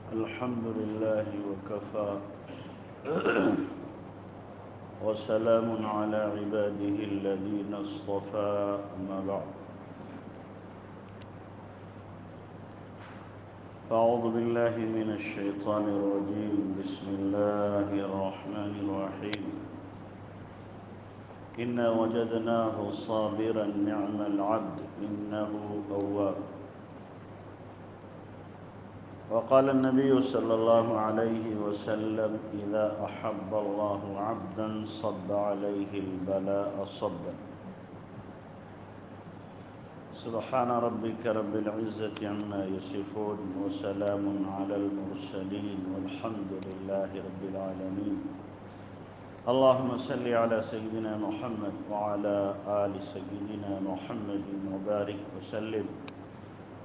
الحمد لله وكفى وسلام على عباده الذين اصطفى أما بعد أعوذ بالله من الشيطان الرجيم بسم الله الرحمن الرحيم إنا وجدناه صابرا نعم العبد إنه أواب وقال النبي صلى الله عليه وسلم إذا أحب الله عبدا صب عليه البلاء صبا سبحان ربك رب العزة عما يصفون وسلام على المرسلين والحمد لله رب العالمين اللهم صل على سيدنا محمد وعلى آل سيدنا محمد وبارك وسلم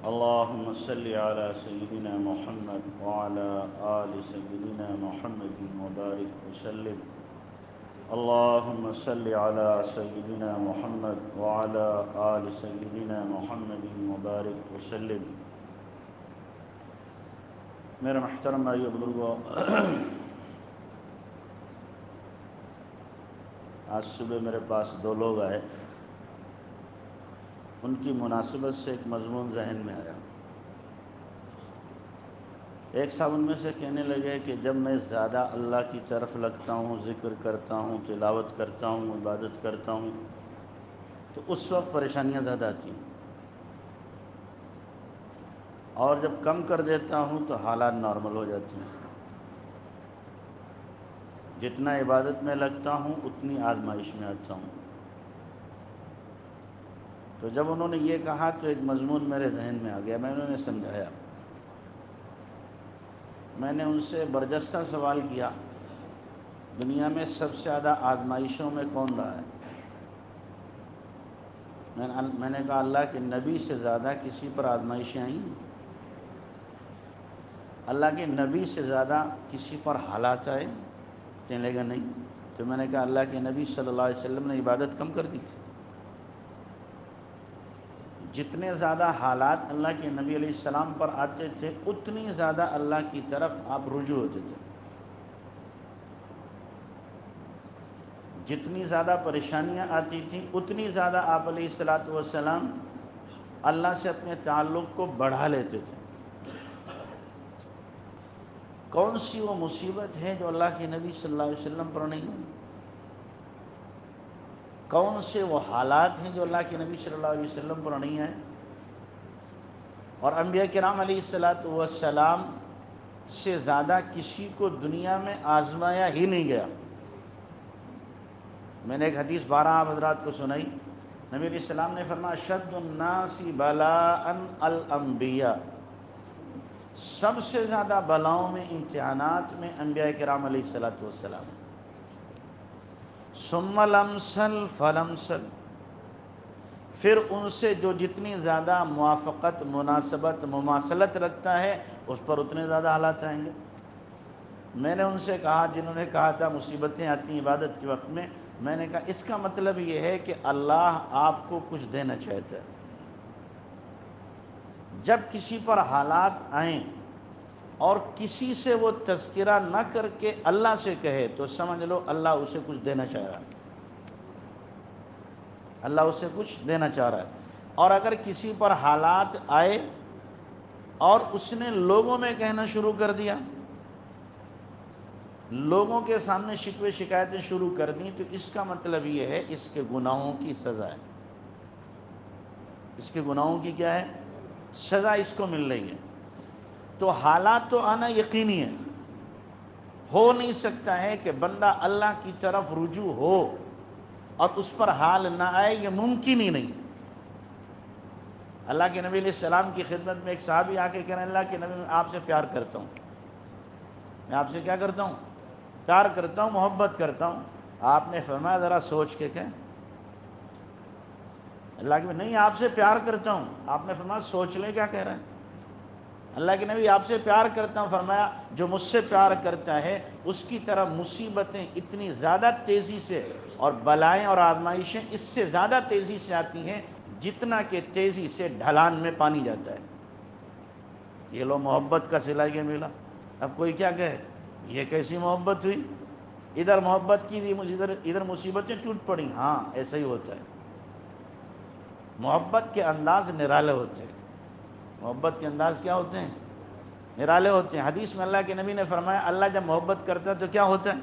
اللهم صل على سيدنا محمد وعلى آل سيدنا محمد وبارك وسلم اللهم صل على سيدنا محمد وعلى آل سيدنا محمد وبارك وسلم میرے محترم بھائیو بزرگو، آج صبح میرے پاس دو لوگ آئے، ان کی مناسبت سے ایک مضمون ذہن میں آیا۔ ایک صاحب ان میں سے کہنے لگے کہ جب میں زیادہ اللہ کی طرف لگتا ہوں، ذکر کرتا ہوں، تلاوت کرتا ہوں، عبادت کرتا ہوں، تو اس وقت پریشانیاں زیادہ آتی ہیں، اور جب کم کر دیتا ہوں تو حالات نارمل ہو جاتے ہیں۔ جتنا عبادت میں لگتا ہوں اتنی آزمائش میں آتا ہوں۔ تو جب انہوں نے یہ کہا تو ایک مضمون میرے ذہن میں آ گیا، میں انہوں نے سمجھایا۔ میں نے ان سے برجستہ سوال کیا، دنیا میں سب سے زیادہ آزمائشوں میں کون رہا ہے؟ میں نے کہا اللہ کے نبی سے زیادہ کسی پر آزمائشیں آئیں؟ اللہ کے نبی سے زیادہ کسی پر حالات آئے؟ کہنے لگا نہیں۔ تو میں نے کہا اللہ کے نبی صلی اللہ علیہ وسلم نے عبادت کم کر دی تھی۔ جتنے زیادہ حالات اللہ کے نبی علیہ السلام پر آتے تھے اتنی زیادہ اللہ کی طرف آپ رجوع ہوتے تھے۔ جتنی زیادہ پریشانیاں آتی تھیں اتنی زیادہ آپ علیہ السلام اللہ سے اپنے تعلق کو بڑھا لیتے تھے۔ کون سی وہ مصیبت ہے جو اللہ کے نبی صلی اللہ علیہ وسلم پر نہیں ہے؟ کون سے وہ حالات ہیں جو اللہ کے نبی صلی اللہ علیہ وسلم پر نہیں ہیں؟ اور انبیاء کرام علیہ السلام سے زیادہ کسی کو دنیا میں آزمایا ہی نہیں گیا۔ میں نے ایک حدیث 12 آپ حضرات کو سنائی۔ نبی علیہ السلام نے فرمایا اشد الناس بلاء الانبیاء، سب سے زیادہ بلاؤں میں، امتحانات میں انبیاء کرام علیہ السلام۔ ثم الامثل فالامثل، پھر ان سے جو جتنی زیادہ موافقت، مناسبت، مماثلت رکھتا ہے اس پر اتنے زیادہ حالات آئیں گے۔ میں نے ان سے کہا، جنہوں نے کہا تھا مصیبتیں آتی ہیں عبادت کے وقت میں نے کہا اس کا مطلب یہ ہے کہ اللہ آپ کو کچھ دینا چاہتا ہے۔ جب کسی پر حالات آئیں اور کسی سے وہ تذکرہ نہ کر کے اللہ سے کہے تو سمجھ لو اللہ اسے کچھ دینا چاہ رہا ہے، اللہ اسے کچھ دینا چاہ رہا ہے۔ اور اگر کسی پر حالات آئے اور اس نے لوگوں میں کہنا شروع کر دیا، لوگوں کے سامنے شکوے شکایتیں شروع کر دیں، تو اس کا مطلب یہ ہے اس کے گناہوں کی سزا ہے۔ اس کے گناہوں کی کیا ہے؟ سزا اس کو مل رہی ہے۔ تو حالات تو آنا یقینی ہے، ہو نہیں سکتا ہے کہ بندہ اللہ کی طرف رجوع ہو اور اس پر حال نہ آئے، یہ ممکن ہی نہیں۔ اللہ کے نبی علیہ السلام کی خدمت میں ایک صحابی آ کے کہہ رہے ہیں اللہ کے نبی میں آپ سے پیار کرتا ہوں، میں آپ سے کیا کرتا ہوں؟ پیار کرتا ہوں، محبت کرتا ہوں۔ آپ نے فرمایا ذرا سوچ کے کہیں۔ اللہ کے نبی نہیں آپ سے پیار کرتا ہوں، آپ نے فرمایا سوچ لیں کیا کہہ رہے ہیں۔ اللہ کے نبی آپ سے پیار کرتا ہوں، فرمایا جو مجھ سے پیار کرتا ہے اس کی طرف مصیبتیں اتنی زیادہ تیزی سے اور بلائیں اور آزمائشیں اس سے زیادہ تیزی سے آتی ہیں جتنا کہ تیزی سے ڈھلان میں پانی جاتا ہے۔ یہ لو محبت کا صلہ یہ ملا۔ اب کوئی کیا کہے یہ کیسی محبت ہوئی، ادھر محبت کی تھی، ادھر مصیبتیں ٹوٹ پڑیں. ہاں ایسا ہی ہوتا ہے. محبت کے انداز نرالے ہوتے ہیں. محبت کے انداز کیا ہوتے ہیں؟ نرالے ہوتے ہیں. حدیث میں اللہ کے نبی نے فرمایا اللہ جب محبت کرتا ہے تو کیا ہوتا ہے؟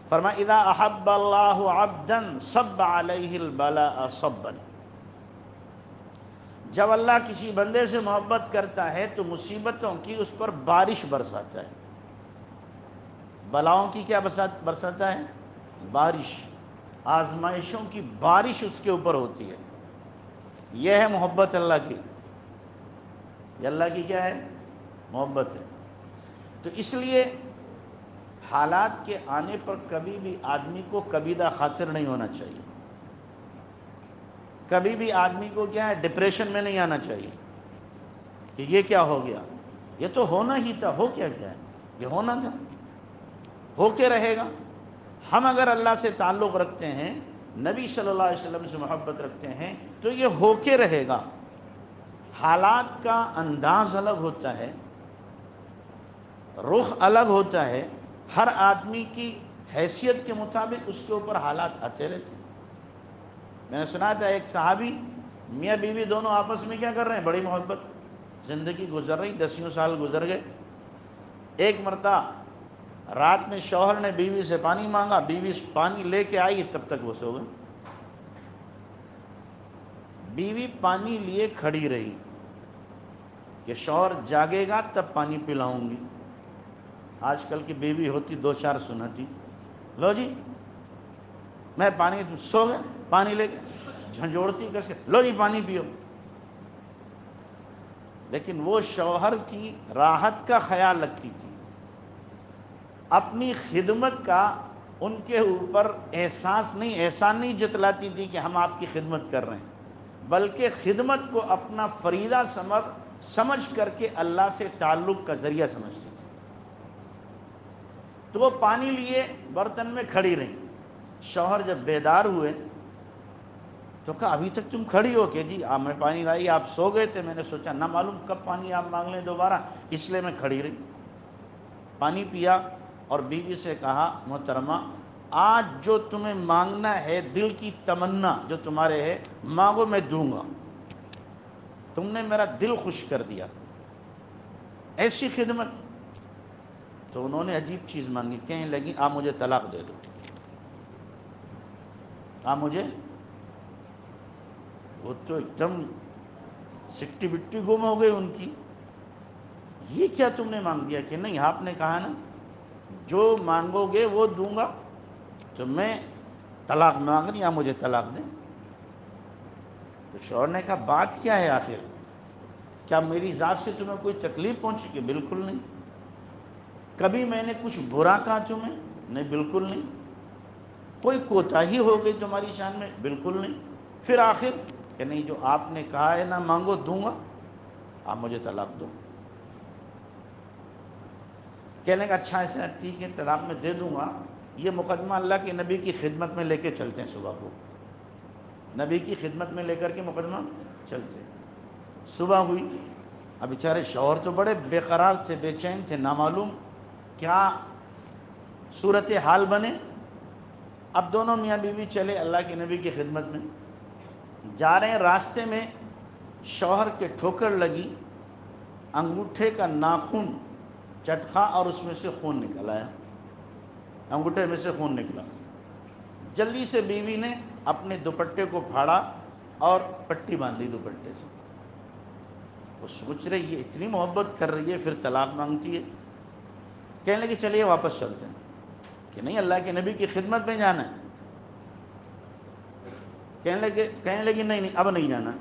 فرمایا اذا احب اللہ عبدا صب علیہ البلاء صبا. جب اللہ کسی بندے سے محبت کرتا ہے تو مصیبتوں کی اس پر بارش برساتا ہے. بلاؤں کی کیا برساتا ہے؟ بارش. آزمائشوں کی بارش اس کے اوپر ہوتی ہے. یہ ہے محبت اللہ کی. یہ اللہ کی کیا ہے؟ محبت ہے. تو اس لیے حالات کے آنے پر کبھی بھی آدمی کو کبیدہ خاطر نہیں ہونا چاہیے. کبھی بھی آدمی کو کیا ہے؟ ڈپریشن میں نہیں آنا چاہیے کہ یہ کیا ہو گیا، یہ تو ہونا ہی تھا. ہو کیا گیا ہے؟ یہ ہونا تھا، ہو کے رہے گا. ہم اگر اللہ سے تعلق رکھتے ہیں، نبی صلی اللہ علیہ وسلم سے محبت رکھتے ہیں تو یہ ہو کے رہے گا. حالات کا انداز الگ ہوتا ہے، رخ الگ ہوتا ہے. ہر آدمی کی حیثیت کے مطابق اس کے اوپر حالات آتے رہتے ہیں. میں نے سنا تھا ایک صحابی میاں بیوی دونوں آپس میں کیا کر رہے ہیں؟ بڑی محبت، زندگی گزر رہی، 10 سال گزر گئے. ایک مرتبہ رات میں شوہر نے بیوی سے پانی مانگا، بیوی پانی لے کے آئی، تب تک وہ سو گئے. بیوی پانی لیے کھڑی رہی کہ شوہر جاگے گا تب پانی پلاؤں گی. آج کل کی بیوی ہوتی 2-4 سنتی، لو جی میں پانی، سو گئے پانی لے کے، جھنجھوڑتی کس کے، لو جی پانی پیو. لیکن وہ شوہر کی راحت کا خیال رکھتی تھی، اپنی خدمت کا ان کے اوپر احسان نہیں جتلاتی تھی کہ ہم آپ کی خدمت کر رہے ہیں، بلکہ خدمت کو اپنا فریضہ سمجھ کر کے اللہ سے تعلق کا ذریعہ سمجھتی تھی. تو وہ پانی لیے برتن میں کھڑی رہی. شوہر جب بیدار ہوئے تو کہا ابھی تک تم کھڑی ہو؟ کہ جی میں پانی لائی، آپ سو گئے تھے، میں نے سوچا نہ معلوم کب پانی آپ مانگ لیں دوبارہ، اس لیے میں کھڑی رہی. پانی پیا اور بیوی سے کہا محترمہ آج جو تمہیں مانگنا ہے، دل کی تمنا جو تمہارے ہے مانگو، میں دوں گا. تم نے میرا دل خوش کر دیا. ایسی خدمت. تو انہوں نے عجیب چیز مانگی، کہنے لگی آپ مجھے طلاق دے دو، آپ مجھے. وہ تو ایک دم سکٹی بٹی گم ہو گئی ان کی. یہ کیا تم نے مانگ دیا؟ کہ نہیں آپ نے کہا نا جو مانگو گے وہ دوں گا، تو میں طلاق مانگ رہی، آپ مجھے طلاق دیں. تو شوہر نے کہا بات کیا ہے آخر؟ کیا میری ذات سے تمہیں کوئی تکلیف پہنچی؟ کہ بالکل نہیں. کبھی میں نے کچھ برا کہا تمہیں؟ نہیں بالکل نہیں. کوئی کوتاہی ہو گئی تمہاری شان میں؟ بالکل نہیں. پھر آخر کہ نہیں جو آپ نے کہا ہے نا مانگو دوں گا، آپ مجھے طلاق دو. کہنے کا اچھا ایسا ٹھیک ہے طلاق میں دے دوں گا. یہ مقدمہ اللہ کے نبی کی خدمت میں لے کے چلتے ہیں. صبح کو نبی کی خدمت میں لے کر کے مقدمہ چلتے. صبح ہوئی، اب بیچارے شوہر تو بڑے بے قرار تھے، بے چین تھے، نامعلوم کیا صورت حال بنے. اب دونوں میاں بیوی چلے اللہ کے نبی کی خدمت میں. جا رہے ہیں، راستے میں شوہر کے ٹھوکر لگی، انگوٹھے کا ناخن چٹکا اور اس میں سے خون نکل آیا. انگوٹھے میں سے خون نکلا. جلدی سے بیوی نے اپنے دوپٹے کو پھاڑا اور پٹی باندھ لی دوپٹے سے. وہ سوچ رہی ہے اتنی محبت کر رہی ہے پھر طلاق مانگتی ہے. کہنے لگے چلیے واپس چلتے ہیں. کہ نہیں اللہ کے نبی کی خدمت میں جانا ہے. کہنے لگی نہیں اب نہیں جانا.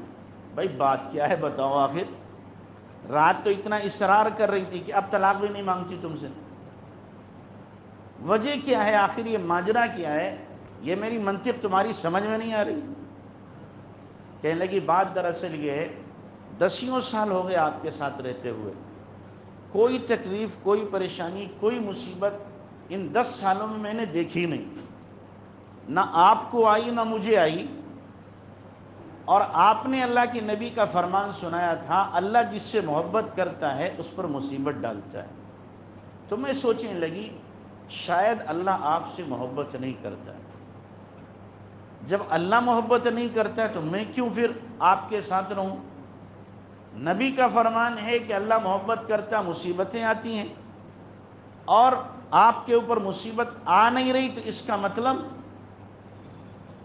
بھائی بات کیا ہے بتاؤ آخر؟ رات تو اتنا اصرار کر رہی تھی کہ اب طلاق بھی نہیں مانگتی تم سے. وجہ کیا ہے آخر؟ یہ ماجرا کیا ہے؟ یہ میری منطق تمہاری سمجھ میں نہیں آ رہی. کہنے لگی بات دراصل یہ ہے 10 سال ہو گئے آپ کے ساتھ رہتے ہوئے، کوئی تکلیف، کوئی پریشانی، کوئی مصیبت ان 10 سالوں میں نے دیکھی نہیں. نہ آپ کو آئی نہ مجھے آئی. اور آپ نے اللہ کے نبی کا فرمان سنایا تھا اللہ جس سے محبت کرتا ہے اس پر مصیبت ڈالتا ہے. تو میں سوچنے لگی شاید اللہ آپ سے محبت نہیں کرتا ہے۔ جب اللہ محبت نہیں کرتا ہے تو میں کیوں پھر آپ کے ساتھ رہوں؟ نبی کا فرمان ہے کہ اللہ محبت کرتا، مصیبتیں آتی ہیں اور آپ کے اوپر مصیبت آ نہیں رہی، تو اس کا مطلب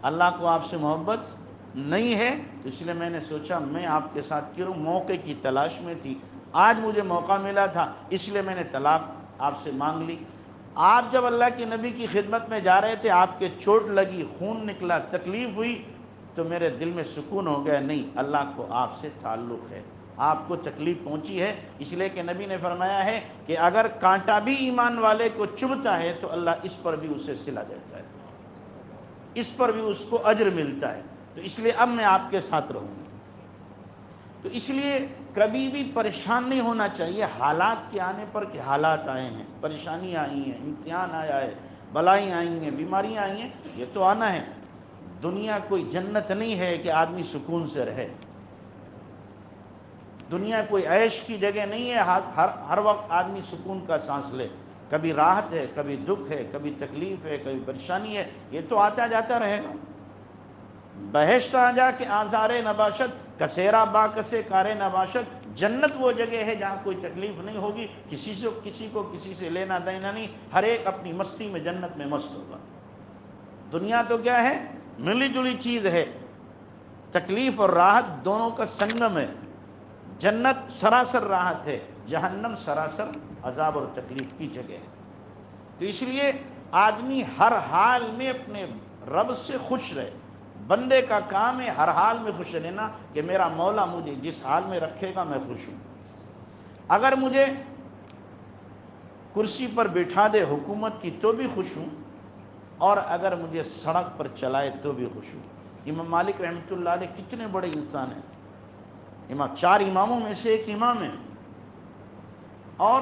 اللہ کو آپ سے محبت نہیں ہے۔ تو اس لیے میں نے سوچا میں آپ کے ساتھ کیوں؟ موقع کی تلاش میں تھی، آج مجھے موقع ملا تھا، اس لیے میں نے طلاق آپ سے مانگ لی۔ آپ جب اللہ کے نبی کی خدمت میں جا رہے تھے، آپ کے چوٹ لگی، خون نکلا، تکلیف ہوئی، تو میرے دل میں سکون ہو گیا، نہیں اللہ کو آپ سے تعلق ہے، آپ کو تکلیف پہنچی ہے، اس لیے کہ نبی نے فرمایا ہے کہ اگر کانٹا بھی ایمان والے کو چبھتا ہے تو اللہ اس پر بھی اسے صلہ دیتا ہے، اس پر بھی اس کو اجر ملتا ہے۔ تو اس لیے اب میں آپ کے ساتھ رہوں گا۔ تو اس لیے کبھی بھی پریشان نہیں ہونا چاہیے حالات کے آنے پر، کہ حالات آئے ہیں، پریشانیاں آئی ہیں، امتحان آیا ہے، بلائیں آئی ہیں، بیماریاں آئی ہیں، یہ تو آنا ہے۔ دنیا کوئی جنت نہیں ہے کہ آدمی سکون سے رہے، دنیا کوئی عیش کی جگہ نہیں ہے ہر وقت آدمی سکون کا سانس لے۔ کبھی راحت ہے، کبھی دکھ ہے، کبھی تکلیف ہے، کبھی پریشانی ہے، یہ تو آتا جاتا رہے گا۔ بہشت آ جا کے آزار نباشت، کسیرا با کسے کار نباشت، جنت وہ جگہ ہے جہاں کوئی تکلیف نہیں ہوگی، کسی کو کسی سے لینا دینا نہیں، ہر ایک اپنی مستی میں جنت میں مست ہوگا۔ دنیا تو کیا ہے؟ ملی جلی چیز ہے، تکلیف اور راحت دونوں کا سنگم ہے۔ جنت سراسر راحت ہے، جہنم سراسر عذاب اور تکلیف کی جگہ ہے۔ تو اس لیے آدمی ہر حال میں اپنے رب سے خوش رہے۔ بندے کا کام ہے ہر حال میں خوش رہنا، کہ میرا مولا مجھے جس حال میں رکھے گا میں خوش ہوں۔ اگر مجھے کرسی پر بٹھا دے حکومت کی تو بھی خوش ہوں، اور اگر مجھے سڑک پر چلائے تو بھی خوش ہوں۔ امام مالک رحمۃ اللہ علیہ کتنے بڑے انسان ہیں، چار اماموں میں سے ایک امام ہے، اور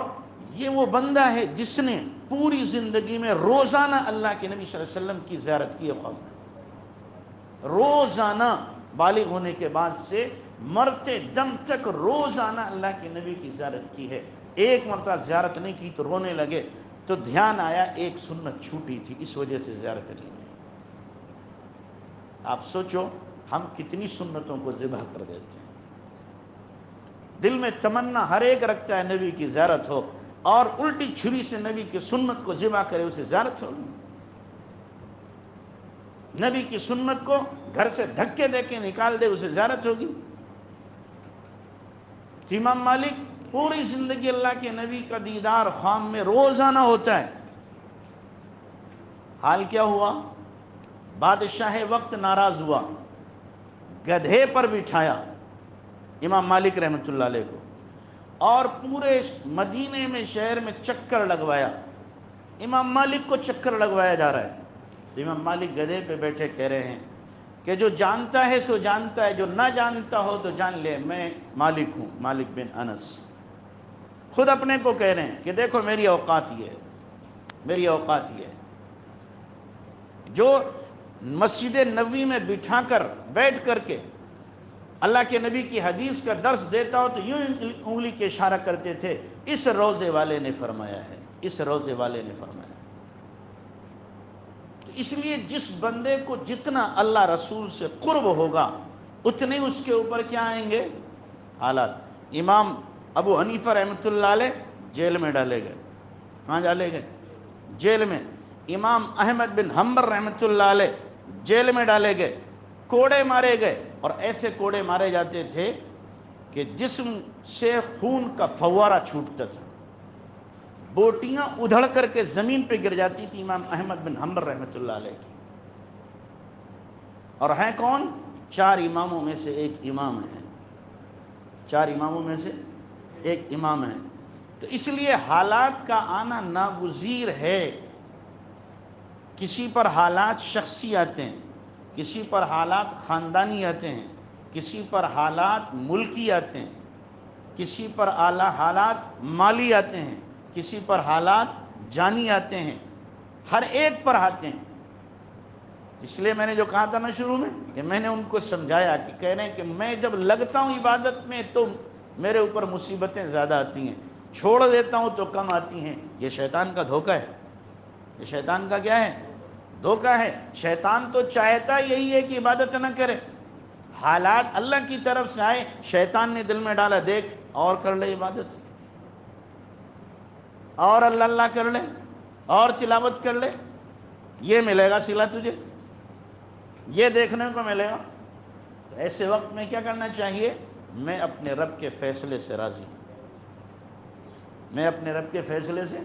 یہ وہ بندہ ہے جس نے پوری زندگی میں روزانہ اللہ کے نبی صلی اللہ علیہ وسلم کی زیارت کی ہے۔ قوم روزانہ بالغ ہونے کے بعد سے مرتے دم تک روزانہ اللہ کے نبی کی زیارت کی ہے۔ ایک مرتبہ زیارت نہیں کی تو رونے لگے، تو دھیان آیا ایک سنت چھوٹی تھی، اس وجہ سے زیارت نہیں ہوئی۔ آپ سوچو ہم کتنی سنتوں کو ذبح کر دیتے ہیں۔ دل میں تمنا ہر ایک رکھتا ہے نبی کی زیارت ہو، اور الٹی چھری سے نبی کی سنت کو ذبح کرے، اسے زیارت ہوگی؟ نبی کی سنت کو گھر سے دھکے دے کے نکال دے، اسے زیارت ہوگی؟ امام مالک پوری زندگی اللہ کے نبی کا دیدار خواب میں روزانہ ہوتا ہے۔ حال کیا ہوا؟ بادشاہ وقت ناراض ہوا، گدھے پر بٹھایا امام مالک رحمۃ اللہ علیہ کو، اور پورے مدینے میں شہر میں چکر لگوایا۔ امام مالک کو چکر لگوایا جا رہا ہے، تو امام مالک گدھے پہ بیٹھے کہہ رہے ہیں کہ جو جانتا ہے سو جانتا ہے، جو نہ جانتا ہو تو جان لے میں مالک ہوں، مالک بن انس۔ خود اپنے کو کہہ رہے ہیں کہ دیکھو میری اوقات یہ ہے، میری اوقات یہ ہے۔ جو مسجد نبوی میں بٹھا کر بیٹھ کر کے اللہ کے نبی کی حدیث کا درس دیتا ہو تو یوں انگلی کے اشارہ کرتے تھے، اس روزے والے نے فرمایا ہے، اس روزے والے نے فرمایا ہے۔ تو اس لیے جس بندے کو جتنا اللہ رسول سے قرب ہوگا اتنے اس کے اوپر کیا آئیں گے؟ حالات۔ امام ابو حنیفہ رحمۃ اللہ علیہ جیل میں ڈالے گئے۔ کہاں ڈالے گئے؟ جیل میں۔ امام احمد بن حنبل رحمۃ اللہ علیہ جیل میں ڈالے گئے، کوڑے مارے گئے، اور ایسے کوڑے مارے جاتے تھے کہ جسم سے خون کا فوارہ چھوٹتا تھا، بوٹیاں ادھڑ کر کے زمین پہ گر جاتی تھی امام احمد بن حنبل رحمۃ اللہ علیہ کی۔ اور ہیں کون؟ چار اماموں میں سے ایک امام ہیں، چار اماموں میں سے ایک امام ہیں۔ تو اس لیے حالات کا آنا ناگزیر ہے۔ کسی پر حالات شخصی آتے ہیں، کسی پر حالات خاندانی آتے ہیں، کسی پر حالات ملکی آتے ہیں، کسی پر حالات مالی آتے ہیں، کسی پر حالات جانی آتے ہیں، ہر ایک پر آتے ہیں۔ اس لیے میں نے جو کہا تھا نا شروع میں، کہ میں نے ان کو سمجھایا کہ کہہ رہے ہیں کہ میں جب لگتا ہوں عبادت میں تو میرے اوپر مصیبتیں زیادہ آتی ہیں، چھوڑ دیتا ہوں تو کم آتی ہیں. یہ شیطان کا دھوکہ ہے. یہ شیطان کا کیا ہے؟ دھوکہ ہے. شیطان تو چاہتا یہی ہے کہ عبادت نہ کرے. حالات اللہ کی طرف سے آئے، شیطان نے دل میں ڈالا، دیکھ اور کر لے عبادت، اور اللہ اللہ کر لے، اور تلاوت کر لے، یہ ملے گا صلہ تجھے، یہ دیکھنے کو ملے گا. تو ایسے وقت میں کیا کرنا چاہیے؟ میں اپنے رب کے فیصلے سے راضی ہوں. میں اپنے رب کے فیصلے سے،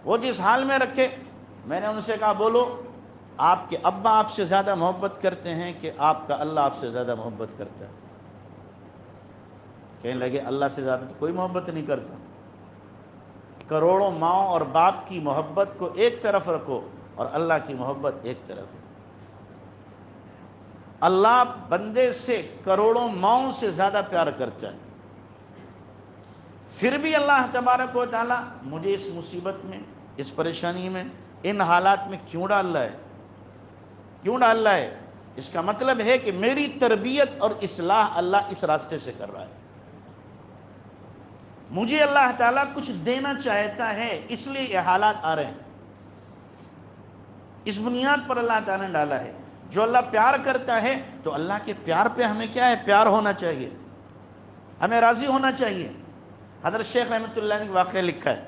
وہ جس حال میں رکھے. میں نے ان سے کہا بولو، آپ کے ابا آپ سے زیادہ محبت کرتے ہیں کہ آپ کا اللہ آپ سے زیادہ محبت کرتا ہے؟ کہنے لگے اللہ سے زیادہ تو کوئی محبت نہیں کرتا. کروڑوں ماؤں اور باپ کی محبت کو ایک طرف رکھو اور اللہ کی محبت ایک طرف ہے. اللہ بندے سے کروڑوں ماؤں سے زیادہ پیار کرتا ہے. پھر بھی اللہ تبارک و تعالی مجھے اس مصیبت میں، اس پریشانی میں، ان حالات میں کیوں ڈال رہا ہے؟ کیوں ڈال رہا ہے؟ اس کا مطلب ہے کہ میری تربیت اور اصلاح اللہ اس راستے سے کر رہا ہے. مجھے اللہ تعالیٰ کچھ دینا چاہتا ہے، اس لیے یہ حالات آ رہے ہیں. اس بنیاد پر اللہ تعالیٰ نے ڈالا ہے. جو اللہ پیار کرتا ہے تو اللہ کے پیار پہ ہمیں کیا ہے؟ پیار ہونا چاہیے، ہمیں راضی ہونا چاہیے. حضرت شیخ رحمۃ اللہ نے واقعہ لکھا ہے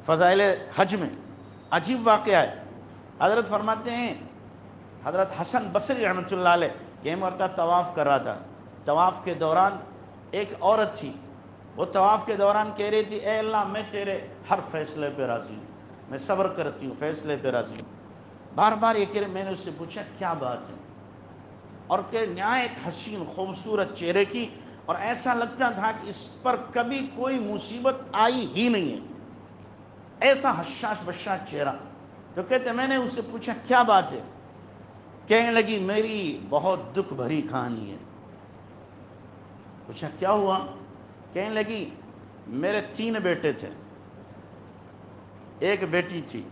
فضائل حج میں، عجیب واقعہ ہے. حضرت فرماتے ہیں، حضرت حسن بصری رحمۃ اللہ علیہ کہ ایک مرتبہ طواف کر رہا تھا. طواف کے دوران ایک عورت تھی، وہ طواف کے دوران کہہ رہی تھی اے اللہ میں تیرے ہر فیصلے پہ راضی ہوں، میں صبر کرتی ہوں، فیصلے پہ راضی ہوں. بار بار یہ کہہ رہے. میں نے اس سے پوچھا کیا بات ہے؟ اور کہ نہایت حسین خوبصورت چہرے کی، اور ایسا لگتا تھا کہ اس پر کبھی کوئی مصیبت آئی ہی نہیں ہے، ایسا حشاش بشاش چہرہ. تو کہتے میں نے اس سے پوچھا کیا بات ہے؟ کہنے لگی میری بہت دکھ بھری کہانی ہے. پوچھا کیا ہوا؟ کہنے لگی میرے 3 بیٹے تھے، ایک بیٹی تھی،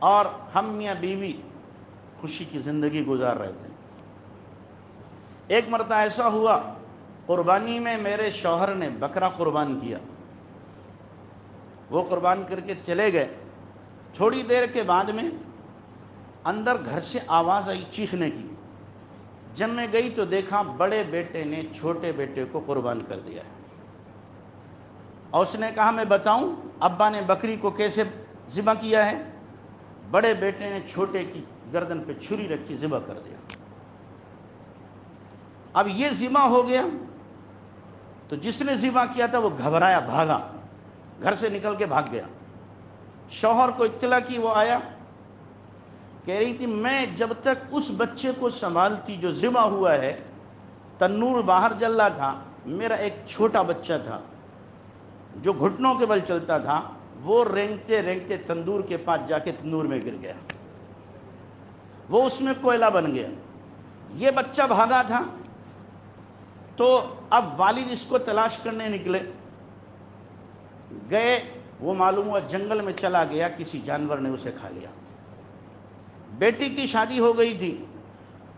اور ہم میاں بیوی خوشی کی زندگی گزار رہے تھے. ایک مرتبہ ایسا ہوا قربانی میں میرے شوہر نے بکرا قربان کیا، وہ قربان کر کے چلے گئے. تھوڑی دیر کے بعد میں اندر گھر سے آواز آئی چیخنے کی. جب میں گئی تو دیکھا بڑے بیٹے نے چھوٹے بیٹے کو قربان کر دیا ہے. اور اس نے کہا میں بتاؤں ابا نے بکری کو کیسے ذبح کیا ہے؟ بڑے بیٹے نے چھوٹے کی گردن پہ چھری رکھی، ذبح کر دیا. اب یہ ذبح ہو گیا تو جس نے ذبح کیا تھا وہ گھبرایا، بھاگا، گھر سے نکل کے بھاگ گیا. شوہر کو اطلاع کی، وہ آیا. کہہ رہی تھی میں جب تک اس بچے کو سنبھالتی جو ذبح ہوا ہے، تنور باہر جل رہا تھا، میرا ایک چھوٹا بچہ تھا جو گھٹنوں کے بل چلتا تھا، وہ رینگتے رینگتے تندور کے پاس جا کے تندور میں گر گیا، وہ اس میں کوئلہ بن گیا. یہ بچہ بھاگا تھا. تو اب والد اس کو تلاش کرنے نکلے، گئے، وہ معلوم ہوا جنگل میں چلا گیا، کسی جانور نے اسے کھا لیا. بیٹی کی شادی ہو گئی تھی.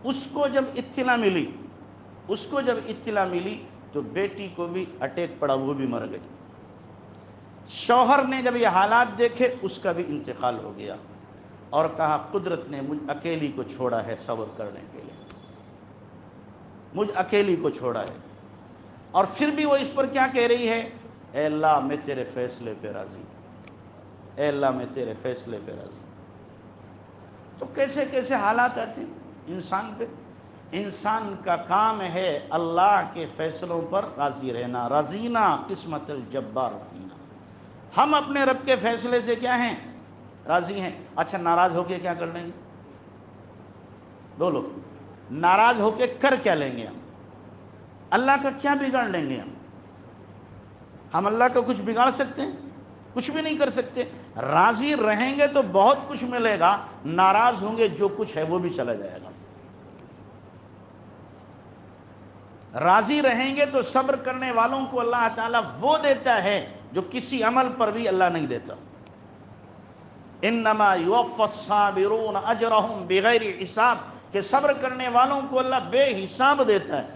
اس کو جب اطلاع ملی تو بیٹی کو بھی اٹیک پڑا، وہ بھی مر گئی. شوہر نے جب یہ حالات دیکھے اس کا بھی انتقال ہو گیا، اور کہا قدرت نے مجھ اکیلی کو چھوڑا ہے صبر کرنے کے لیے، مجھ اکیلی کو چھوڑا ہے. اور پھر بھی وہ اس پر کیا کہہ رہی ہے؟ اے اللہ میں تیرے فیصلے پہ راضی ہوں، اے اللہ میں تیرے فیصلے پہ راضی ہوں. تو کیسے کیسے حالات آتے ہیں انسان پہ. انسان کا کام ہے اللہ کے فیصلوں پر راضی رہنا. رضینا قسمت الجبار فینا. ہم اپنے رب کے فیصلے سے کیا ہیں؟ راضی ہیں. اچھا ناراض ہو کے کیا کر لیں گے؟ بولو، ناراض ہو کے کر کیا لیں گے؟ ہم اللہ کا کیا بگاڑ لیں گے؟ ہم اللہ کا کچھ بگاڑ سکتے ہیں؟ کچھ بھی نہیں کر سکتے. راضی رہیں گے تو بہت کچھ ملے گا، ناراض ہوں گے جو کچھ ہے وہ بھی چلا جائے گا. راضی رہیں گے تو صبر کرنے والوں کو اللہ تعالیٰ وہ دیتا ہے جو کسی عمل پر بھی اللہ نہیں دیتا. انما یوفی الصابرون اجرہم بغیر حساب، کہ صبر کرنے والوں کو اللہ بے حساب دیتا ہے.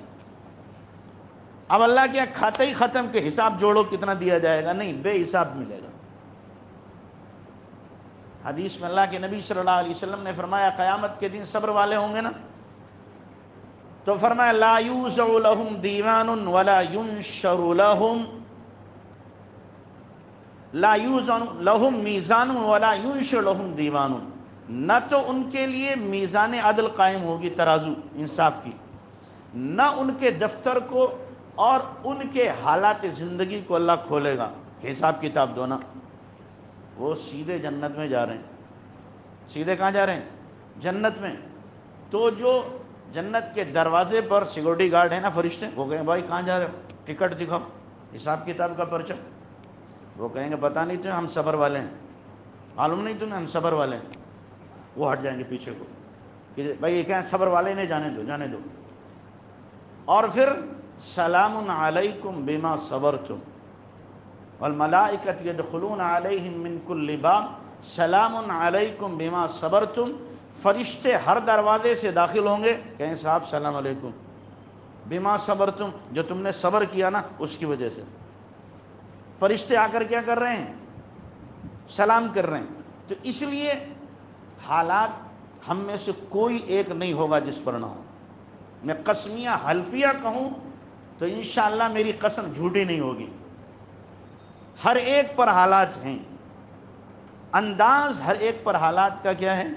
اب اللہ کیا کھاتے ہی ختم کہ حساب جوڑو کتنا دیا جائے گا؟ نہیں، بے حساب ملے گا۔ حدیث میں اللہ کے نبی صلی اللہ علیہ وسلم نے فرمایا قیامت کے دن صبر والے ہوں گے نا، تو فرمایا لا یوزع لهم دیوان ولا ینشر لهم، لا یوزع لهم میزان ولا ینشر لهم دیوان، نہ تو ان کے لیے میزان عدل قائم ہوگی، ترازو انصاف کی، نہ ان کے دفتر کو اور ان کے حالات زندگی کو اللہ کھولے گا کہ حساب کتاب دو نا۔ وہ سیدھے جنت میں جا رہے ہیں۔ سیدھے کہاں جا رہے ہیں؟ جنت میں۔ تو جو جنت کے دروازے پر سیکورٹی گارڈ ہے نا، فرشتے، وہ کہیں بھائی کہاں جا رہے ہو؟ ٹکٹ دکھاؤ، حساب کتاب کا پرچہ۔ وہ کہیں گے پتہ نہیں تمہیں، ہم صبر والے ہیں، معلوم نہیں تمہیں، ہم صبر والے ہیں۔ وہ ہٹ جائیں گے پیچھے کو کہ بھائی یہ کہیں صبر والے نہیں، جانے دو جانے دو۔ اور پھر سلام علیکم بما صبرتم والملائکۃ یدخلون علیہم من کل باب سلام علیکم بما صبرتم، فرشتے ہر دروازے سے داخل ہوں گے، کہیں صاحب سلام علیکم، بما صبرتم، جو تم نے صبر کیا نا اس کی وجہ سے۔ فرشتے آ کر کیا کر رہے ہیں؟ سلام کر رہے ہیں۔ تو اس لیے حالات ہم میں سے کوئی ایک نہیں ہوگا جس پر نہ ہو۔ میں قسمیہ حلفیہ کہوں تو انشاءاللہ میری قسم جھوٹی نہیں ہوگی۔ ہر ایک پر حالات ہیں، انداز ہر ایک پر حالات کا کیا ہے؟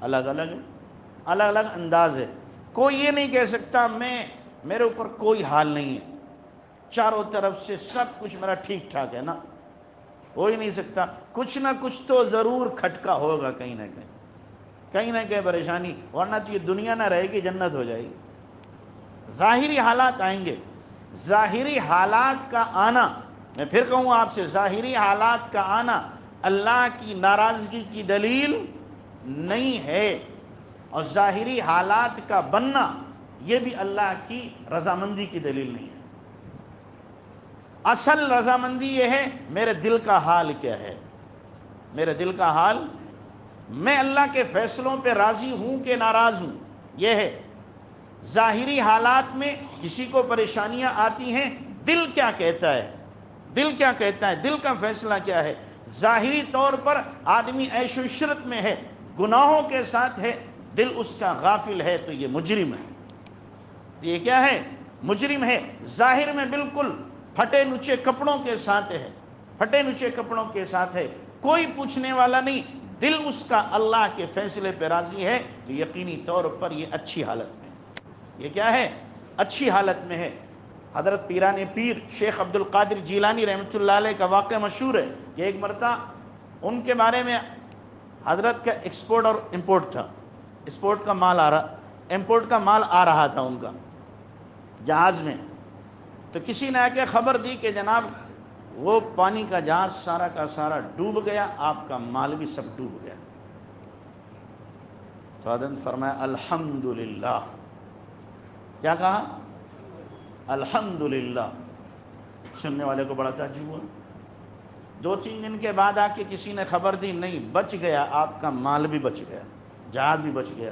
الگ الگ ہے، الگ الگ انداز ہے۔ کوئی یہ نہیں کہہ سکتا میرے اوپر کوئی حال نہیں ہے، چاروں طرف سے سب کچھ میرا ٹھیک ٹھاک ہے نا، ہو ہی نہیں سکتا۔ کچھ نہ کچھ تو ضرور کھٹکا ہوگا، کہیں نہ کہیں، کہیں نہ کہیں پریشانی، ورنہ تو یہ دنیا نہ رہے گی، جنت ہو جائے گی۔ ظاہری حالات آئیں گے، ظاہری حالات کا آنا، میں پھر کہوں آپ سے، ظاہری حالات کا آنا اللہ کی ناراضگی کی دلیل نہیں ہے، اور ظاہری حالات کا بننا یہ بھی اللہ کی رضامندی کی دلیل نہیں ہے۔ اصل رضامندی یہ ہے میرے دل کا حال کیا ہے، میرے دل کا حال، میں اللہ کے فیصلوں پہ راضی ہوں کہ ناراض ہوں، یہ ہے۔ ظاہری حالات میں کسی کو پریشانیاں آتی ہیں، دل کیا کہتا ہے، دل کیا کہتا ہے، دل کا فیصلہ کیا ہے۔ ظاہری طور پر آدمی عیش و عشرت میں ہے، گناہوں کے ساتھ ہے، دل اس کا غافل ہے، تو یہ مجرم ہے۔ یہ کیا ہے؟ مجرم ہے۔ ظاہر میں بالکل پھٹے نچے کپڑوں کے ساتھ ہے، پھٹے نچے کپڑوں کے ساتھ ہے، کوئی پوچھنے والا نہیں، دل اس کا اللہ کے فیصلے پہ راضی ہے، تو یقینی طور پر یہ اچھی حالت میں ہے۔ یہ کیا ہے؟ اچھی حالت میں ہے۔ حضرت پیران پیر شیخ عبد القادر جیلانی رحمۃ اللہ علیہ کا واقعہ مشہور ہے کہ ایک مرتبہ ان کے بارے میں حضرت کا ایکسپورٹ اور امپورٹ تھا، ایکسپورٹ کا مال آ رہا، امپورٹ کا مال آ رہا تھا ان کا جہاز میں، تو کسی نے آ کے خبر دی کہ جناب وہ پانی کا جہاز سارا کا سارا ڈوب گیا، آپ کا مال بھی سب ڈوب گیا۔ تو حضرت فرمایا الحمدللہ، کیا کہا؟ الحمدللہ۔ سننے والے کو بڑا تعجب ہوا۔ 2-3 دن کے بعد آ کے کسی نے خبر دی، نہیں بچ گیا، آپ کا مال بھی بچ گیا، جہاز بھی بچ گیا۔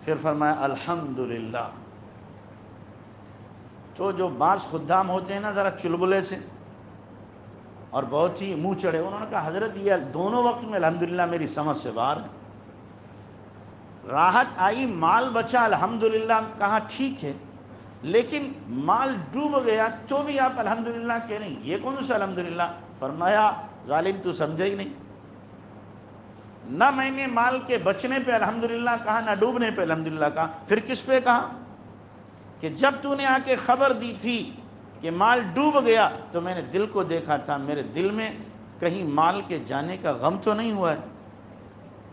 پھر فرمایا الحمدللہ۔ تو جو بعض خدام ہوتے ہیں نا ذرا چلبلے سے اور بہت ہی منہ چڑھے، انہوں نے کہا حضرت یہ دونوں وقت میں الحمدللہ میری سمجھ سے باہر ہے۔ راحت آئی، مال بچا، الحمدللہ کہا ٹھیک ہے، لیکن مال ڈوب گیا تو بھی آپ الحمدللہ کہہ رہے ہیں، یہ کون سا الحمدللہ؟ فرمایا ظالم تو سمجھا ہی نہیں، نہ میں نے مال کے بچنے پہ الحمدللہ کہا، نہ ڈوبنے پہ الحمدللہ کہا، پھر کس پہ کہا؟ کہ جب تو نے آ کے خبر دی تھی کہ مال ڈوب گیا تو میں نے دل کو دیکھا تھا، میرے دل میں کہیں مال کے جانے کا غم تو نہیں ہوا ہے،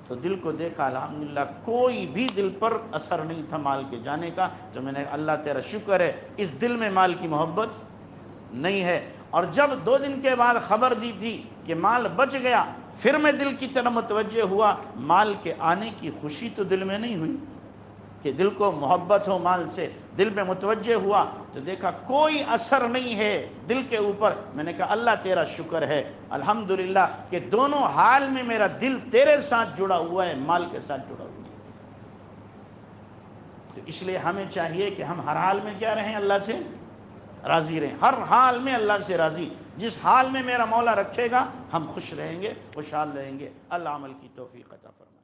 تو دل کو دیکھا الحمدللہ، کوئی بھی دل پر اثر نہیں تھا مال کے جانے کا، تو میں نے اللہ تیرا شکر ہے اس دل میں مال کی محبت نہیں ہے۔ اور جب 2 دن کے بعد خبر دی تھی کہ مال بچ گیا، پھر میں دل کی طرف متوجہ ہوا، مال کے آنے کی خوشی تو دل میں نہیں ہوئی کہ دل کو محبت ہو مال سے، دل میں متوجہ ہوا تو دیکھا کوئی اثر نہیں ہے دل کے اوپر۔ میں نے کہا اللہ تیرا شکر ہے الحمدللہ کہ دونوں حال میں میرا دل تیرے ساتھ جڑا ہوا ہے، مال کے ساتھ جڑا ہوا ہے۔ تو اس لیے ہمیں چاہیے کہ ہم ہر حال میں کیا رہیں؟ اللہ سے راضی رہیں، ہر حال میں اللہ سے راضی، جس حال میں میرا مولا رکھے گا ہم خوش رہیں گے، خوشحال رہیں گے۔ اللہ عمل کی توفیق عطا فرمائے۔